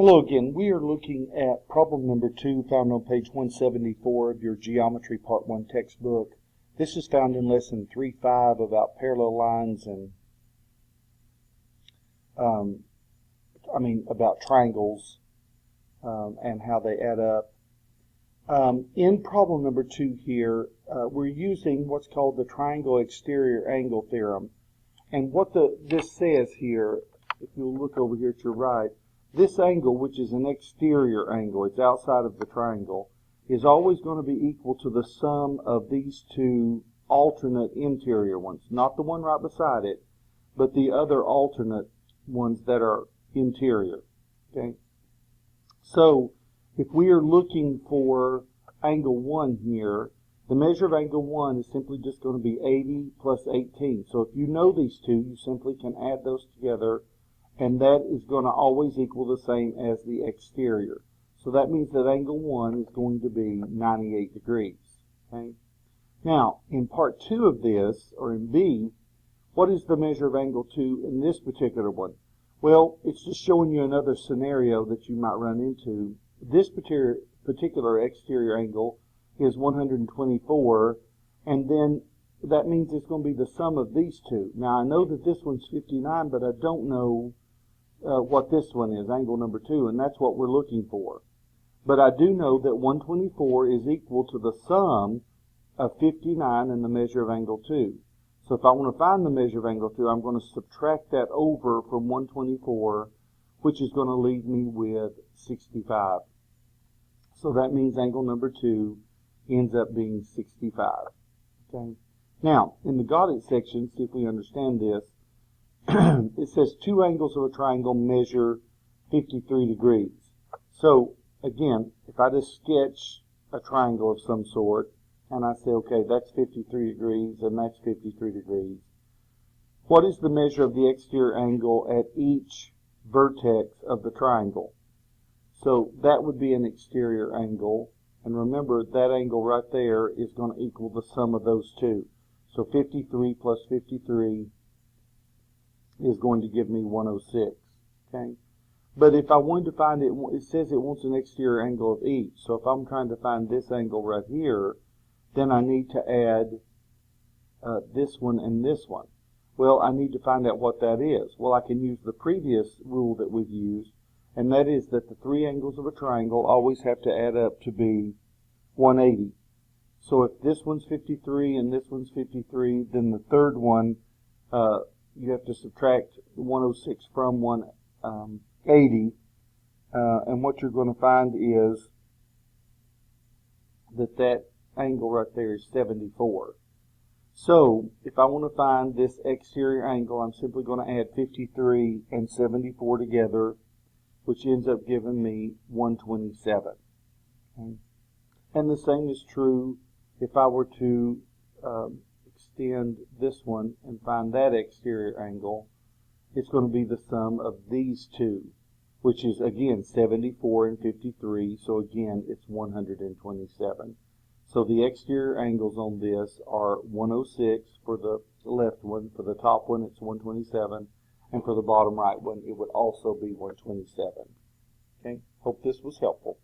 Hello again. We are looking at problem number 2 found on page 174 of your Geometry Part 1 textbook. This is found in lesson 3.5 about parallel lines and about triangles and how they add up. In problem number 2 here, we're using what's called the triangle exterior angle theorem. And what this says here, if you'll look over here to your right, this angle, which is an exterior angle, it's outside of the triangle, is always going to be equal to the sum of these two alternate interior ones. Not the one right beside it, but the other alternate ones that are interior. Okay? So, if we are looking for angle 1 here, the measure of angle 1 is simply just going to be 80 plus 18. So if you know these two, you simply can add those together, and that is going to always equal the same as the exterior. So that means that angle 1 is going to be 98 degrees. Okay? Now, in part 2 of this, or in B, what is the measure of angle 2 in this particular one? Well, it's just showing you another scenario that you might run into. This particular exterior angle is 124, and then that means it's going to be the sum of these two. Now, I know that this one's 59, but I don't know what this one is, angle number 2, and that's what we're looking for. But I do know that 124 is equal to the sum of 59 and the measure of angle 2. So if I want to find the measure of angle 2, I'm going to subtract that over from 124, which is going to leave me with 65. So that means angle number 2 ends up being 65. Okay. Now, in the got it section, see if we understand this. It says two angles of a triangle measure 53 degrees. So, again, if I just sketch a triangle of some sort, and I say, okay, that's 53 degrees, and that's 53 degrees. What is the measure of the exterior angle at each vertex of the triangle? So, that would be an exterior angle. And remember, that angle right there is going to equal the sum of those two. So 53 plus 53 is going to give me 106. Okay? But if I wanted to find it, it says it wants an exterior angle of each. So if I'm trying to find this angle right here, then I need to add this one and this one. Well, I need to find out what that is. Well, I can use the previous rule that we've used, and that is that the three angles of a triangle always have to add up to be 180. So if this one's 53 and this one's 53, then the third one, you have to subtract 106 from 180. And what you're going to find is that angle right there is 74. So if I want to find this exterior angle, I'm simply going to add 53 and 74 together, which ends up giving me 127. Okay? And the same is true if I were to extend this one and find that exterior angle. It's going to be the sum of these two, which is, again, 74 and 53. So, again, it's 127. So the exterior angles on this are 106 for the left one. For the top one, it's 127. And for the bottom right one, it would also be 127. Okay? Hope this was helpful.